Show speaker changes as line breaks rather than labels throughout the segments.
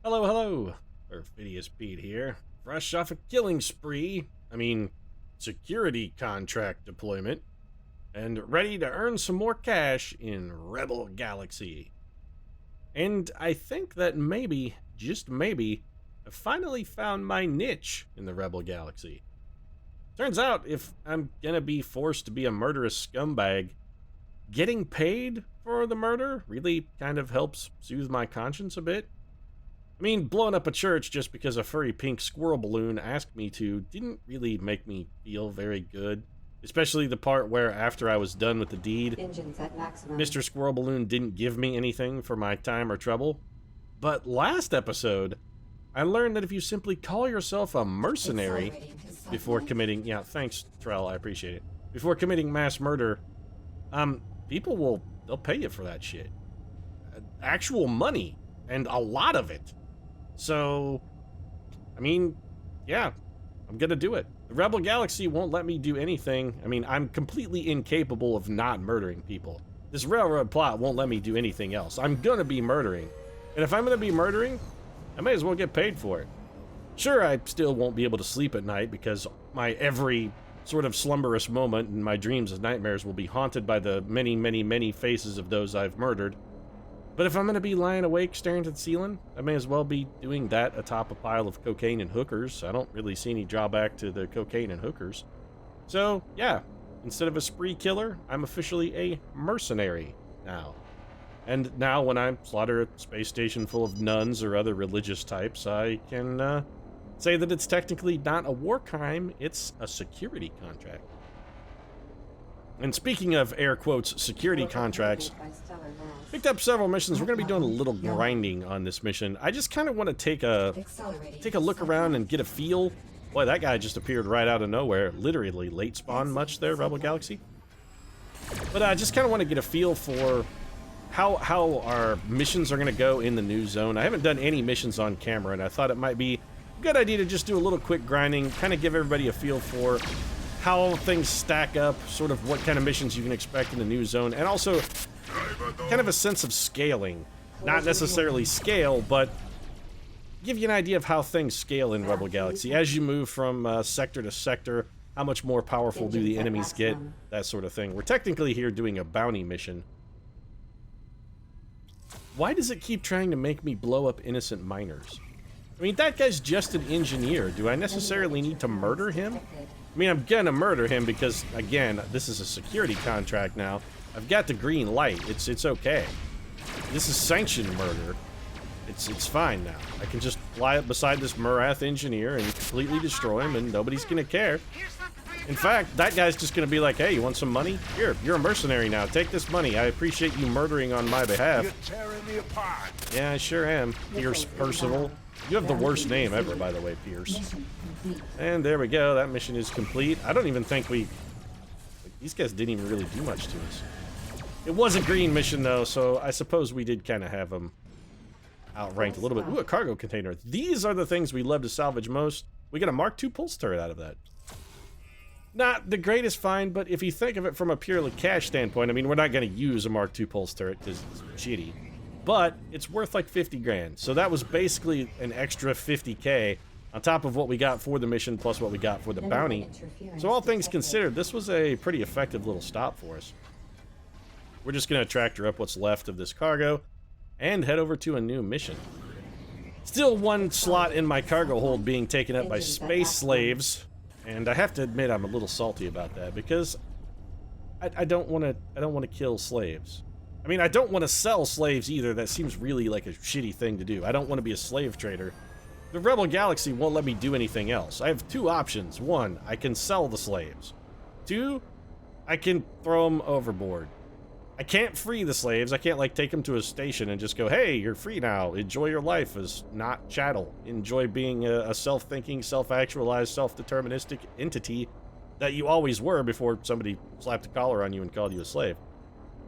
Hello, hello. Perfidious Pete here. Fresh off a killing spree. Security contract deployment. And ready to earn some more cash in Rebel Galaxy. And I think that maybe, just maybe, I finally found my niche in the Rebel Galaxy. Turns out, if I'm gonna be forced to be a murderous scumbag, getting paid for the murder really kind of helps soothe my conscience a bit. Blowing up a church just because a furry pink squirrel balloon asked me to didn't really make me feel very good. Especially the part where after I was done with the deed, Mr. Squirrel Balloon didn't give me anything for my time or trouble. But last episode, I learned that if you simply call yourself a mercenary before committing, yeah, thanks, Trell, I appreciate it. Before committing mass murder, they'll pay you for that shit. Actual money, and a lot of it. So, yeah, I'm gonna do it. The Rebel Galaxy won't let me do anything. I'm completely incapable of not murdering people. This railroad plot won't let me do anything else. I'm gonna be murdering. And if I'm gonna be murdering, I may as well get paid for it. Sure, I still won't be able to sleep at night because my every sort of slumberous moment in my dreams and nightmares will be haunted by the many, many, many faces of those I've murdered. But if I'm going to be lying awake staring at the ceiling, I may as well be doing that atop a pile of cocaine and hookers. I don't really see any drawback to the cocaine and hookers. So, yeah, instead of a spree killer, I'm officially a mercenary now. And now when I slaughter a space station full of nuns or other religious types, I can say that it's technically not a war crime, it's a security contract. And speaking of, air quotes, security contracts, picked up several missions. We're going to be doing a little grinding on this mission. I just kind of want to take a look around and get a feel. Boy, that guy just appeared right out of nowhere. Literally late spawn much there, Rebel Galaxy. But I just kind of want to get a feel for how our missions are going to go in the new zone. I haven't done any missions on camera, and I thought it might be a good idea to just do a little quick grinding, kind of give everybody a feel for how things stack up, sort of what kind of missions you can expect in the new zone, and also kind of a sense of scaling. Not necessarily scale, but give you an idea of how things scale in Rebel Galaxy. As you move from sector to sector, how much more powerful do the enemies get, that sort of thing. We're technically here doing a bounty mission. Why does it keep trying to make me blow up innocent miners? That guy's just an engineer. Do I necessarily need to murder him? I'm gonna murder him because, again, this is a security contract now. I've got the green light. It's okay. This is sanctioned murder. It's fine now. I can just fly up beside this Murath engineer and completely destroy him, and nobody's gonna care. In fact, that guy's just gonna be like, hey, you want some money? Here, you're a mercenary now. Take this money. I appreciate you murdering on my behalf.
You're tearing me apart.
Yeah, I sure am. Pierce Percival. You have the worst name ever, by the way, Pierce. And there we go. That mission is complete. I don't even think these guys didn't even really do much to us. It was a green mission, though, so I suppose we did kind of have them outranked a little bit. Ooh, a cargo container. These are the things we love to salvage most. We got a Mark II pulse turret out of that. Not the greatest find, but if you think of it from a purely cash standpoint, we're not going to use a Mark II pulse turret because it's shitty. But it's worth like 50 grand. So that was basically an extra 50K on top of what we got for the mission plus what we got for the bounty. So all things considered, this was a pretty effective little stop for us. We're just going to tractor up what's left of this cargo and head over to a new mission. Still one slot in my cargo hold being taken up by space slaves. And I have to admit I'm a little salty about that because I don't want to kill slaves. I don't want to sell slaves either. That seems really like a shitty thing to do. I don't want to be a slave trader. The Rebel Galaxy won't let me do anything else. I have two options. One, I can sell the slaves. Two, I can throw them overboard. I can't free the slaves. I can't, take them to a station and just go, hey, you're free now. Enjoy your life as not chattel. Enjoy being a self-thinking, self-actualized, self-deterministic entity that you always were before somebody slapped a collar on you and called you a slave.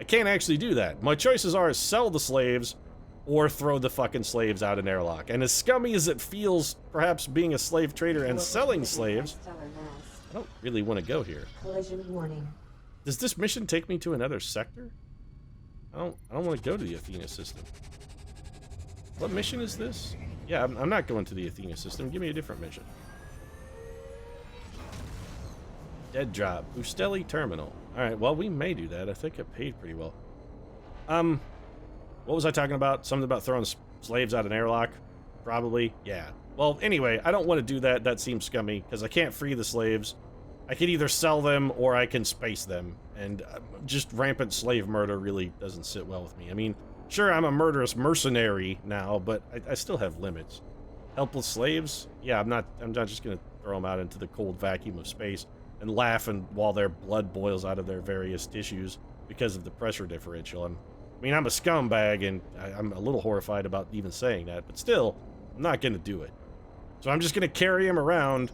I can't actually do that. My choices are sell the slaves or throw the fucking slaves out an airlock. And as scummy as it feels, perhaps being a slave trader and selling slaves, I don't really want to go here.
Collision warning.
Does this mission take me to another sector? I don't want to go to the Athena system. What mission is this? Yeah, I'm not going to the Athena system. Give me a different mission. Dead drop. Ustelli Terminal. Alright, well, we may do that. I think it paid pretty well. What was I talking about? Something about throwing slaves out an airlock? Probably. Yeah. Well, anyway, I don't want to do that. That seems scummy, because I can't free the slaves. I can either sell them, or I can space them. And just rampant slave murder really doesn't sit well with me. I mean, sure, I'm a murderous mercenary now, but I still have limits. Helpless slaves? Yeah, I'm not just going to throw them out into the cold vacuum of space and laugh while their blood boils out of their various tissues because of the pressure differential. I mean, I'm a scumbag, and I'm a little horrified about even saying that, but still, I'm not going to do it. So I'm just going to carry him around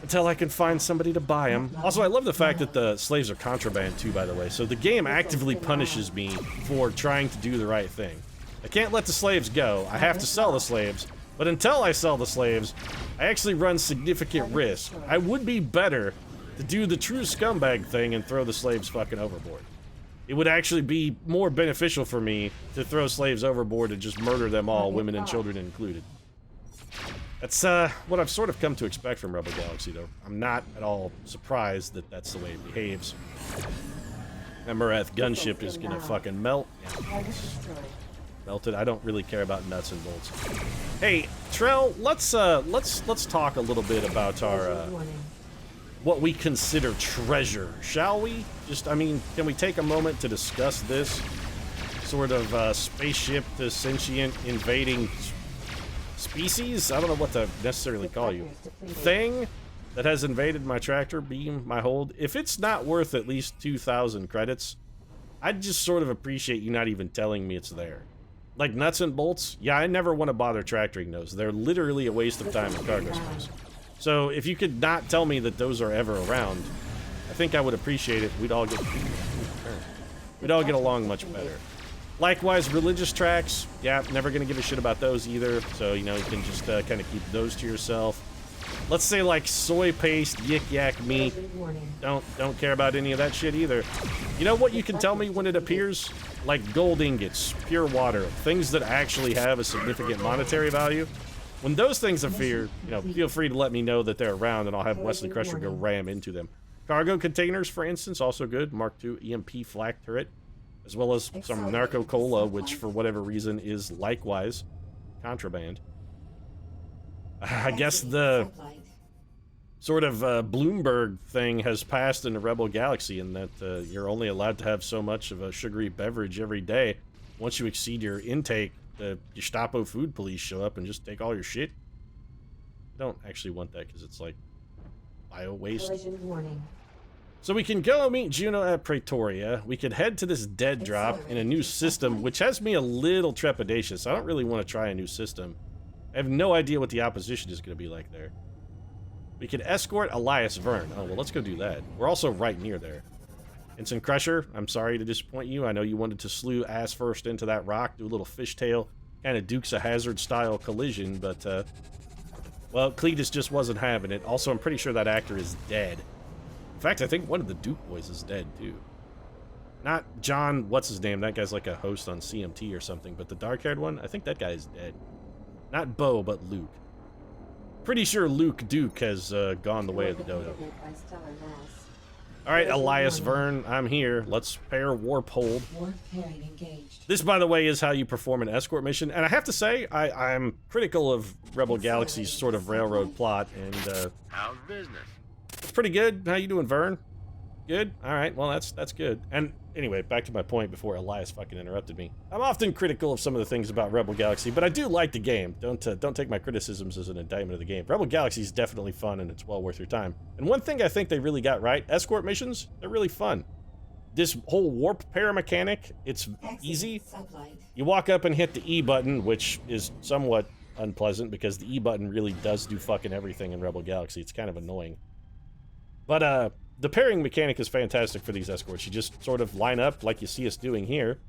until I can find somebody to buy him. Also, I love the fact that the slaves are contraband too, by the way. So the game actively punishes me for trying to do the right thing. I can't let the slaves go. I have to sell the slaves. But until I sell the slaves, I actually run significant risk. I would be better to do the true scumbag thing and throw the slaves fucking overboard. It would actually be more beneficial for me to throw slaves overboard and just murder them all, women and children included. That's what I've sort of come to expect from Rebel Galaxy, though. I'm not at all surprised that that's the way it behaves. That Marath gunship is gonna fucking melt. Yeah. Melted. I don't really care about nuts and bolts. Hey, Trell, let's talk a little bit about our what we consider treasure, shall we? Just, I mean, can we take a moment to discuss this sort of spaceship to sentient invading species? I don't know what to necessarily call you. Thing that has invaded my tractor beam, my hold. If it's not worth at least 2,000 credits, I'd just sort of appreciate you not even telling me it's there. Like nuts and bolts, yeah, I never want to bother tractoring those. They're literally a waste of time and cargo space. So if you could not tell me that those are ever around, I think I would appreciate it. We'd all get along much better. Likewise, religious tracks, yeah, never gonna give a shit about those either. So, you know, you can just kind of keep those to yourself. Let's say like soy paste, yik yak meat. Don't care about any of that shit either. You know what you can tell me when it appears? Like gold ingots, pure water, things that actually have a significant monetary value. When those things appear, you know, feel free to let me know that they're around, and I'll have Wesley Crusher go ram into them. Cargo containers, for instance, also good. Mark II EMP flak turret, as well as some narco cola, which for whatever reason is likewise contraband. I guess the sort of Bloomberg thing has passed in the Rebel Galaxy, in that you're only allowed to have so much of a sugary beverage every day. Once you exceed your intake, the Gestapo food police show up and just take all your shit. I don't actually want that because it's like bio waste. So we can go meet Juno at Pretoria. We could head to this dead drop in a new system, which has me a little trepidatious. I don't really want to try a new system. I have no idea what the opposition is going to be like there. We could escort Elias Vern. Oh, well, let's go do that. We're also right near there. Ensign Crusher, I'm sorry to disappoint you. I know you wanted to slew ass first into that rock, do a little fishtail, kind of Dukes of Hazzard style collision, but, well, Cletus just wasn't having it. Also, I'm pretty sure that actor is dead. In fact, I think one of the Duke boys is dead, too. Not John, what's his name? That guy's like a host on CMT or something, but the dark-haired one, I think that guy is dead. Not Bo, but Luke. Pretty sure Luke Duke has gone the way of the dodo. Alright, Elias Vern, I'm here. Let's pair warp hold. This, by the way, is how you perform an escort mission. And I have to say, I'm critical of Rebel Galaxy's sort of railroad plot. And
how's business?
It's pretty good. How you doing, Vern? Good? Alright, well, that's good. And anyway, back to my point before Elias fucking interrupted me. I'm often critical of some of the things about Rebel Galaxy, but I do like the game. Don't take my criticisms as an indictment of the game. Rebel Galaxy is definitely fun, and it's well worth your time. And one thing I think they really got right, escort missions, they're really fun. This whole warp pair mechanic, it's easy. You walk up and hit the E button, which is somewhat unpleasant because the E button really does do fucking everything in Rebel Galaxy. It's kind of annoying. But, the pairing mechanic is fantastic for these escorts. You just sort of line up like you see us doing here,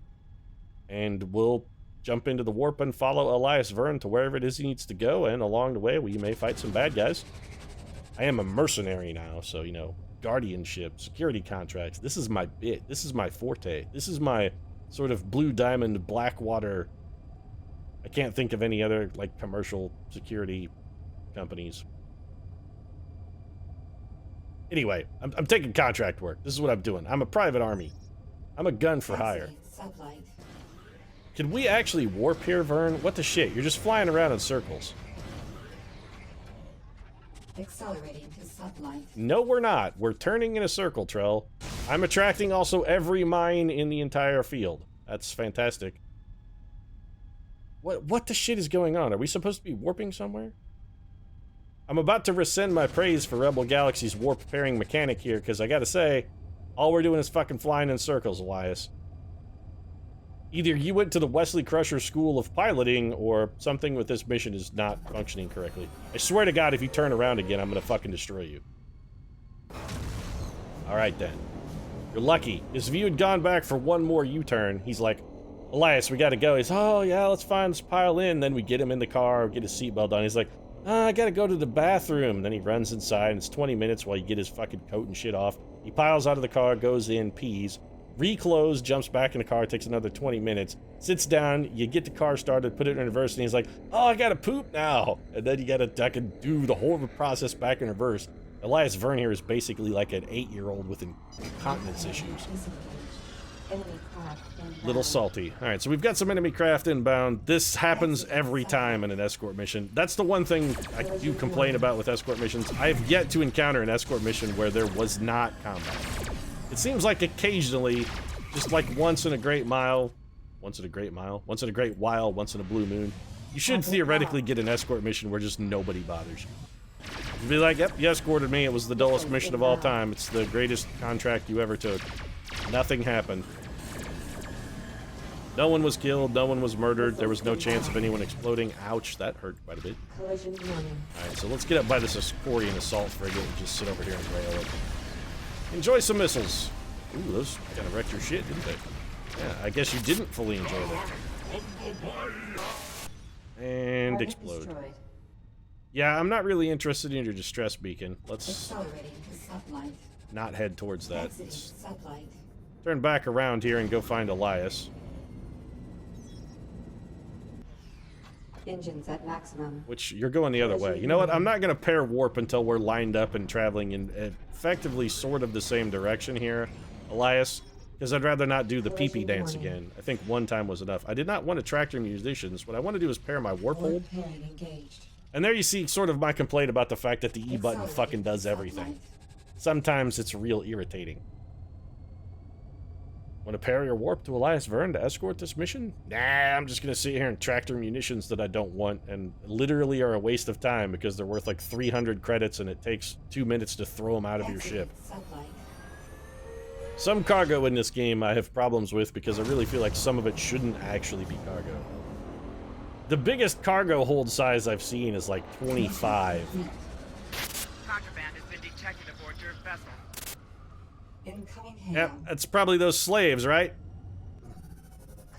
and we'll jump into the warp and follow Elias Vern to wherever it is he needs to go, and along the way we may fight some bad guys. I am a mercenary now, so, you know, guardianship, security contracts, this is my bit. This is my forte. This is my sort of Blue Diamond, Blackwater I can't think of any other, like, commercial security companies. Anyway, I'm taking contract work. This is what I'm doing. I'm a private army. I'm a gun for hire. Can we actually warp here, Vern? What the shit? You're just flying around in circles.
Accelerating to sublight.
No, we're not. We're turning in a circle, Trell. I'm attracting also every mine in the entire field. That's fantastic. What the shit is going on? Are we supposed to be warping somewhere? I'm about to rescind my praise for Rebel Galaxy's warp pairing mechanic here, because I gotta say, all we're doing is fucking flying in circles, Elias. Either you went to the Wesley Crusher School of Piloting, or something with this mission is not functioning correctly. I swear to God, if you turn around again, I'm gonna fucking destroy you. Alright then. You're lucky. If you had gone back for one more U-turn, he's like, Elias, we gotta go. He's, oh yeah, let's pile in. Then we get him in the car, get his seatbelt on. He's like, I gotta go to the bathroom. Then he runs inside, and it's 20 minutes while you get his fucking coat and shit off. He piles out of the car, goes in, pees, recloses, jumps back in the car, takes another 20 minutes, sits down, you get the car started, put it in reverse, and he's like, oh, I gotta poop now. And then you gotta do the whole process back in reverse. Elias Vern here is basically like an 8-year-old with incontinence issues. Little salty. Alright, so we've got some enemy craft inbound. This happens every time in an escort mission. That's the one thing I do complain about with escort missions. I have yet to encounter an escort mission where there was not combat. It seems like occasionally, just like once in a great while, once in a blue moon, you should theoretically get an escort mission where just nobody bothers you. You'd be like, yep, you escorted me. It was the dullest mission of all time. It's the greatest contract you ever took. Nothing happened. No one was killed, no one was murdered, there was no chance of anyone exploding. Ouch, that hurt quite a bit. Alright, so let's get up by this Ascorian assault frigate and just sit over here and rail it. Enjoy some missiles. Ooh, those kind of wrecked your shit, didn't they? Yeah, I guess you didn't fully enjoy that. And explode. Yeah, I'm not really interested in your distress beacon. Let's not head towards that. Let's turn back around here and go find Elias.
Engines at maximum.
Which, you're going the other way. You know what? I'm not going to pair warp until we're lined up and traveling in effectively sort of the same direction here, Elias. Because I'd rather not do the pee-pee dance again. I think one time was enough. I did not want to tractor munitions. What I want to do is pair my warp hold. And there you see sort of my complaint about the fact that the E button fucking does everything. Sometimes it's real irritating. Want to pair your warp to Elias Vern to escort this mission? Nah, I'm just going to sit here and tractor munitions that I don't want and literally are a waste of time because they're worth like 300 credits and it takes 2 minutes to throw them out of your ship. Some cargo in this game I have problems with because I really feel like some of it shouldn't actually be cargo. The biggest cargo hold size I've seen is like 25.
Contraband has been detected aboard your vessel.
Yep, that's probably those slaves, right?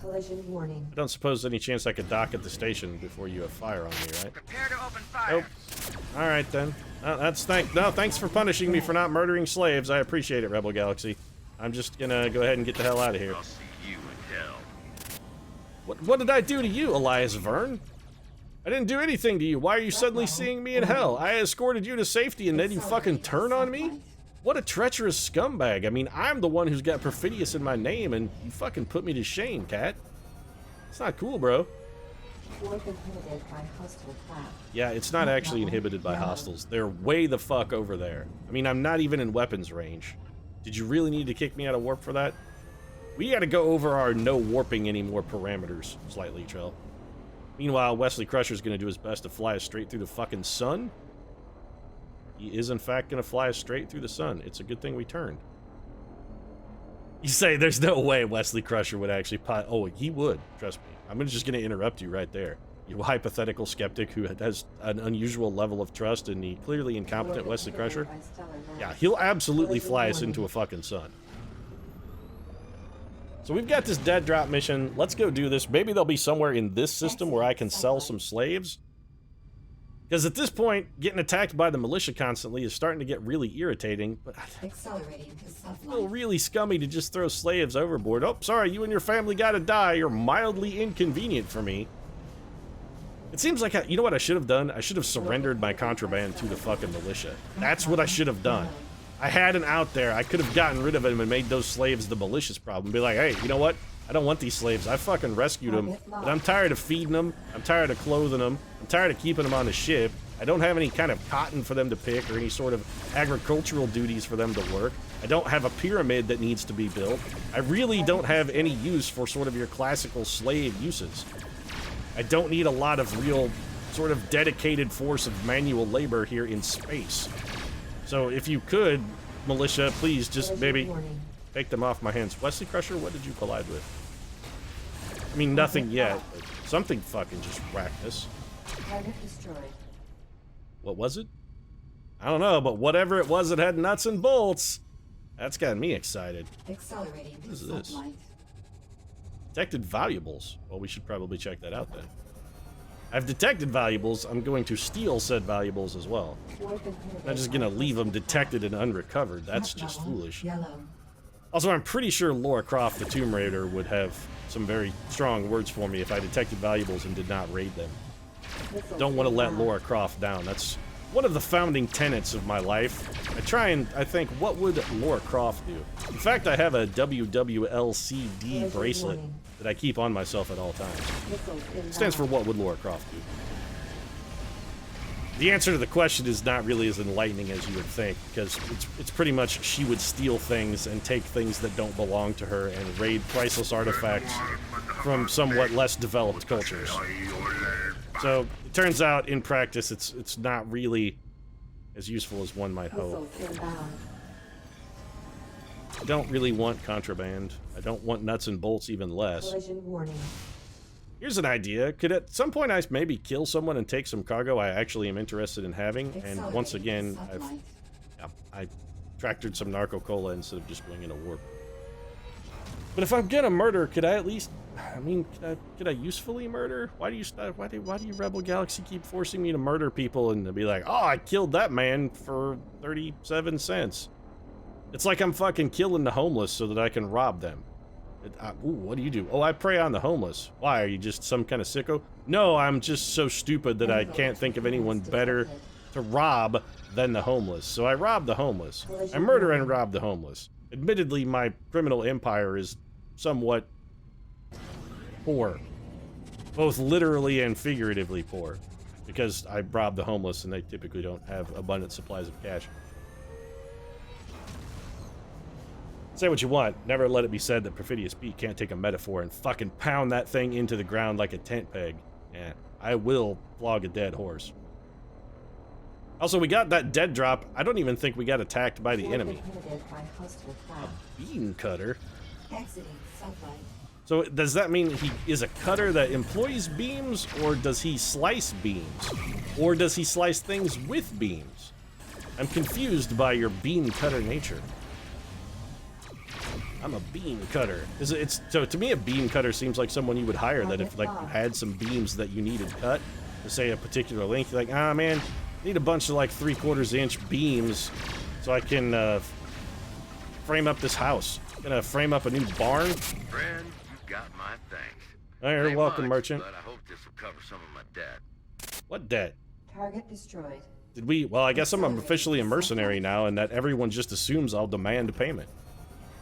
Collision warning.
I don't suppose any chance I could dock at the station before you have fire on me, right?
Prepare to open fire.
Nope. Alright then. Thanks for punishing me for not murdering slaves. I appreciate it, Rebel Galaxy. I'm just gonna go ahead and get the hell out of here.
I'll see you in hell.
What did I do to you, Elias Vern? I didn't do anything to you. Why are you suddenly seeing me in hell? I escorted you to safety and then you fucking turn on me? What a treacherous scumbag. I mean, I'm the one who's got Perfidious in my name and you fucking put me to shame, cat. It's not cool, bro. Yeah, it's not actually inhibited by hostiles. They're way the fuck over there. I mean, I'm not even in weapons range. Did you really need to kick me out of warp for that? We gotta go over our no warping anymore parameters slightly, Trell. Meanwhile, Wesley Crusher's gonna do his best to fly us straight through the fucking sun. He is, in fact, gonna fly us straight through the sun. It's a good thing we turned. You say there's no way Wesley Crusher would actually oh, he would. Trust me. I'm just gonna interrupt you right there. You hypothetical skeptic who has an unusual level of trust in the clearly incompetent Wesley Crusher. Yeah, he'll absolutely fly us into a fucking sun. So we've got this dead drop mission. Let's go do this. Maybe there'll be somewhere in this system where I can sell some slaves. Because at this point, getting attacked by the militia constantly is starting to get really irritating, but I feel really scummy to just throw slaves overboard. Oh, sorry, you and your family gotta die. You're mildly inconvenient for me. It seems like, you know what I should have done? I should have surrendered my contraband to the fucking militia. That's what I should have done. I had an out there. I could have gotten rid of him and made those slaves the malicious problem. Be like, hey, you know what? I don't want these slaves. I fucking rescued them, but I'm tired of feeding them. I'm tired of clothing them. I'm tired of keeping them on the ship. I don't have any kind of cotton for them to pick or any sort of agricultural duties for them to work. I don't have a pyramid that needs to be built. I really don't have any use for sort of your classical slave uses. I don't need a lot of real sort of dedicated force of manual labor here in space. So if you could, militia, please just maybe take them off my hands. Wesley Crusher, what did you collide with? I mean, nothing yet, but something fucking just whacked us.
Target destroyed.
What was it? I don't know, but whatever it was that had nuts and bolts, that's got me excited.
Accelerating
What is
to
this?
sublight.
Detected valuables. Well, we should probably check that out then. I've detected valuables. I'm going to steal said valuables as well. I'm not just gonna leave them detected and unrecovered. That's just foolish.
Yellow.
Also, I'm pretty sure Lara Croft, the Tomb Raider, would have some very strong words for me if I detected valuables and did not raid them. Don't want to let Lara Croft down. That's one of the founding tenets of my life. I think, what would Lara Croft do? In fact, I have a WWLCD bracelet that I keep on myself at all times. It stands for what would Lara Croft do? The answer to the question is not really as enlightening as you would think, because it's pretty much she would steal things and take things that don't belong to her and raid priceless artifacts from somewhat less developed cultures. So it turns out in practice it's not really as useful as one might hope. I don't really want contraband. I don't want nuts and bolts even less. Here's an idea. Could at some point I maybe kill someone and take some cargo I actually am interested in having? And once again, I tractored some narco cola instead of just winging a warp. But if I'm gonna murder, could I at least? I mean, could I usefully murder? Why do you Rebel Galaxy keep forcing me to murder people and to be like, oh, I killed that man for 37 cents? It's like I'm fucking killing the homeless so that I can rob them. Ooh, what do you do? Oh, I prey on the homeless. Why? Are you just some kind of sicko? No, I'm just so stupid that I can't think of anyone better to rob than the homeless. So I rob the homeless. I murder and rob the homeless. Admittedly, my criminal empire is somewhat poor. Both literally and figuratively poor. Because I rob the homeless and they typically don't have abundant supplies of cash. Say what you want, never let it be said that Perfidious Pete can't take a metaphor and fucking pound that thing into the ground like a tent peg. Yeah, I will flog a dead horse. Also, we got that dead drop. I don't even think we got attacked by the enemy. A beam cutter? So does that mean he is a cutter that employs beams, or does he slice beams? Or does he slice things with beams? I'm confused by your beam cutter nature. I'm a beam cutter. So to me, a beam cutter seems like someone you would hire that if like you had some beams that you needed cut to say a particular length, you're like, ah man, I need a bunch of like 3/4 inch beams so I can frame up this house. Gonna frame up a new barn.
Friend, you got my thanks.
Oh, you're welcome,
much,
merchant.
But I hope this will cover some of my debt.
What debt?
Target destroyed.
Did we? Well, I guess I'm officially a mercenary now, and that everyone just assumes I'll demand payment.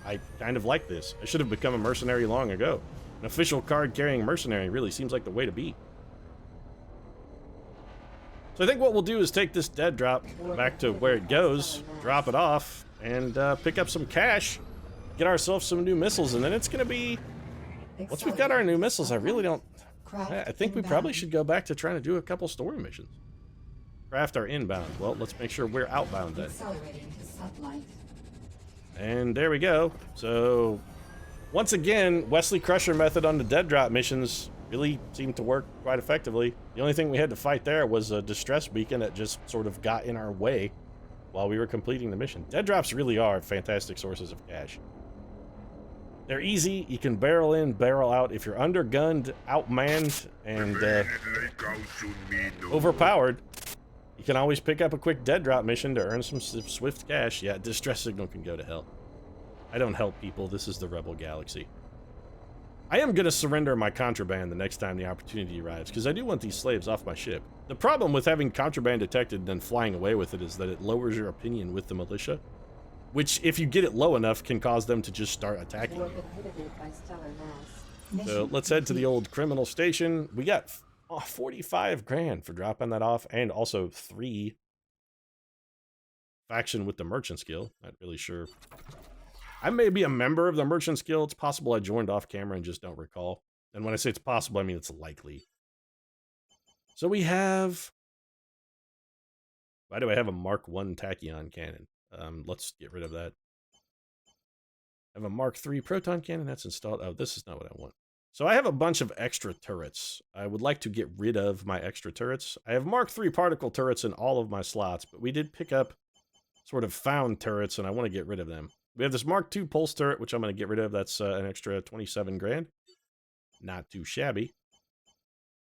I kind of like this. I should have become a mercenary long ago. An official card-carrying mercenary really seems like the way to be. So I think what we'll do is take this dead drop back to where it goes, drop it off, and pick up some cash, get ourselves some new missiles, and then it's going to be... Once we've got our new missiles, I really don't... I think we probably should go back to trying to do a couple story missions. Craft our inbound. Well, let's make sure we're outbound then.
Accelerating to sublight.
And there we go. So, once again, Wesley Crusher method on the dead drop missions really seemed to work quite effectively. The only thing we had to fight there was a distress beacon that just sort of got in our way while we were completing the mission. Dead drops really are fantastic sources of cash. They're easy. You can barrel in, barrel out. If you're undergunned, outmanned, and overpowered, you can always pick up a quick dead drop mission to earn some swift cash. Yeah, distress signal can go to hell. I don't help people. This is the Rebel Galaxy. I am going to surrender my contraband the next time the opportunity arrives, because I do want these slaves off my ship. The problem with having contraband detected and then flying away with it is that it lowers your opinion with the militia, which, if you get it low enough, can cause them to just start attacking
Warp
you.
inhibited by stellar mass.
So let's head to the old criminal station. We got 45 grand for dropping that off, and also 3 faction with the merchant's guild. Not really sure. I may be a member of the merchant's guild. It's possible I joined off camera and just don't recall. And when I say it's possible, I mean it's likely. So we have... Why do I have a Mark 1 tachyon cannon? Let's get rid of that. I have a Mark 3 proton cannon that's installed. Oh, this is not what I want. So I have a bunch of extra turrets. I would like to get rid of my extra turrets. I have Mark 3 particle turrets in all of my slots, but we did pick up sort of found turrets, and I want to get rid of them. We have this Mark 2 pulse turret, which I'm going to get rid of. That's an extra 27 grand. Not too shabby.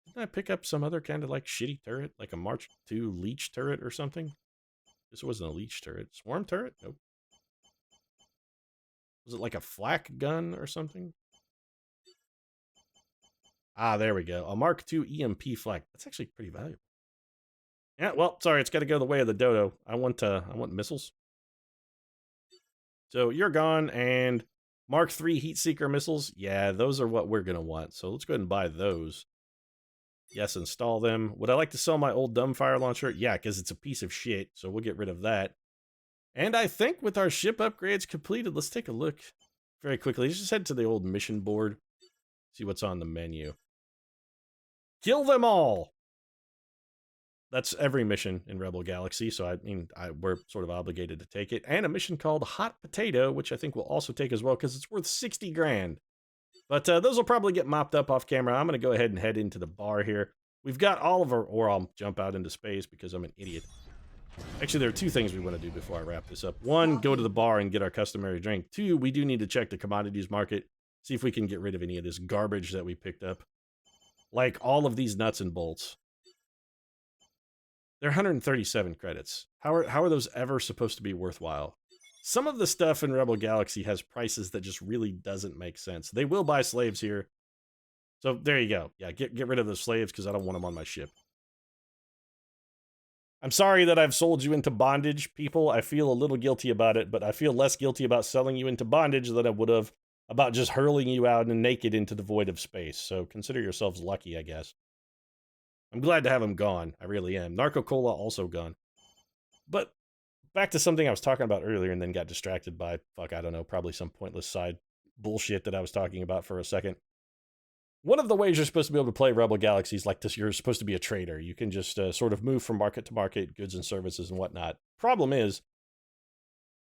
Didn't I pick up some other kind of like shitty turret? Like a Mark 2 leech turret or something? This wasn't a leech turret. Swarm turret? Nope. Was it like a flak gun or something? Ah, there we go. A Mark II EMP flak. That's actually pretty valuable. Yeah, well, sorry, it's got to go the way of the dodo. I want missiles. So you're gone, and Mark III heat seeker missiles. Yeah, those are what we're gonna want. So let's go ahead and buy those. Yes, install them. Would I like to sell my old dumbfire launcher? Yeah, because it's a piece of shit. So we'll get rid of that. And I think with our ship upgrades completed, let's take a look very quickly. Let's just head to the old mission board. See what's on the menu. Kill them all! That's every mission in Rebel Galaxy, so I mean, we're sort of obligated to take it. And a mission called Hot Potato, which I think we'll also take as well, because it's worth 60 grand. But those will probably get mopped up off camera. I'm going to go ahead and head into the bar here. We've got all of our... Or I'll jump out into space because I'm an idiot. Actually, there are 2 things we want to do before I wrap this up. 1, go to the bar and get our customary drink. 2, we do need to check the commodities market, see if we can get rid of any of this garbage that we picked up. Like all of these nuts and bolts. They're 137 credits. How are those ever supposed to be worthwhile? Some of the stuff in Rebel Galaxy has prices that just really doesn't make sense. They will buy slaves here. So there you go. Yeah, get rid of those slaves because I don't want them on my ship. I'm sorry that I've sold you into bondage, people. I feel a little guilty about it, but I feel less guilty about selling you into bondage than I would have about just hurling you out and naked into the void of space. So consider yourselves lucky, I guess. I'm glad to have him gone. I really am. Narco Cola also gone. But back to something I was talking about earlier and then got distracted by, fuck, I don't know, probably some pointless side bullshit that I was talking about for a second. One of the ways you're supposed to be able to play Rebel Galaxy is like this. You're supposed to be a trader. You can just sort of move from market to market, goods and services and whatnot. Problem is,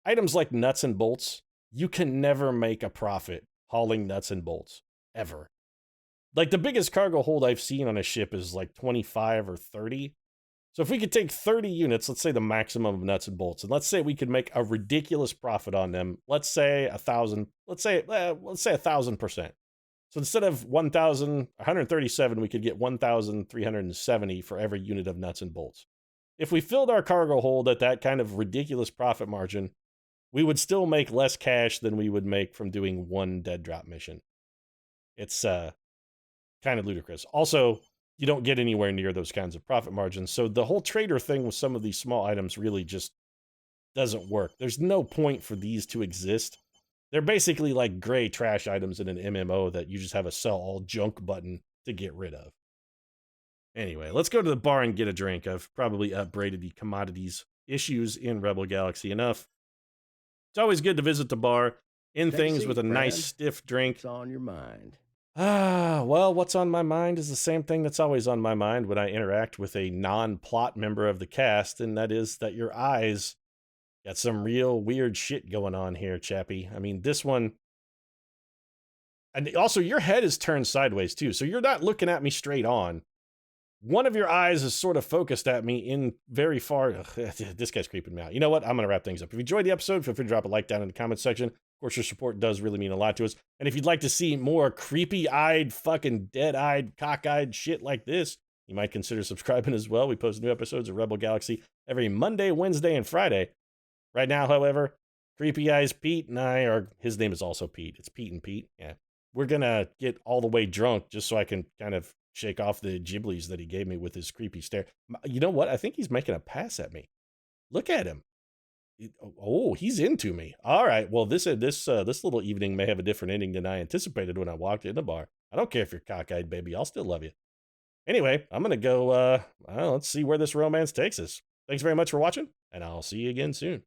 items like nuts and bolts, you can never make a profit hauling nuts and bolts. Ever. Like, the biggest cargo hold I've seen on a ship is like 25 or 30. So if we could take 30 units, let's say the maximum of nuts and bolts, and let's say we could make a ridiculous profit on them, let's say 1,000, let's say 1,000%. So instead of 1,137, we could get 1,370 for every unit of nuts and bolts. If we filled our cargo hold at that kind of ridiculous profit margin, we would still make less cash than we would make from doing one dead drop mission. It's kind of ludicrous. Also, you don't get anywhere near those kinds of profit margins. So the whole trader thing with some of these small items really just doesn't work. There's no point for these to exist. They're basically like gray trash items in an MMO that you just have a sell all junk button to get rid of. Anyway, let's go to the bar and get a drink. I've probably upbraided the commodities issues in Rebel Galaxy enough. It's always good to visit the bar, end things with a nice stiff drink.
What's on your mind?
Well, what's on my mind is the same thing that's always on my mind when I interact with a non-plot member of the cast, and that is that your eyes got some real weird shit going on here, chappie. I mean, this one... And also, your head is turned sideways, too, so you're not looking at me straight on. One of your eyes is sort of focused at me in very far... Ugh, this guy's creeping me out. You know what? I'm going to wrap things up. If you enjoyed the episode, feel free to drop a like down in the comments section. Of course, your support does really mean a lot to us. And if you'd like to see more creepy-eyed, fucking dead-eyed, cockeyed shit like this, you might consider subscribing as well. We post new episodes of Rebel Galaxy every Monday, Wednesday, and Friday. Right now, however, Creepy Eyes Pete and I are... His name is also Pete. It's Pete and Pete. Yeah. we're gonna get all the way drunk just so I can kind of shake off the giblies that he gave me with his creepy stare. You know what? I think he's making a pass at me. Look at him. Oh, he's into me. All right. Well, this little evening may have a different ending than I anticipated when I walked in the bar. I don't care if you're cockeyed, baby. I'll still love you. Anyway, I'm gonna go. Let's see where this romance takes us. Thanks very much for watching, and I'll see you again soon.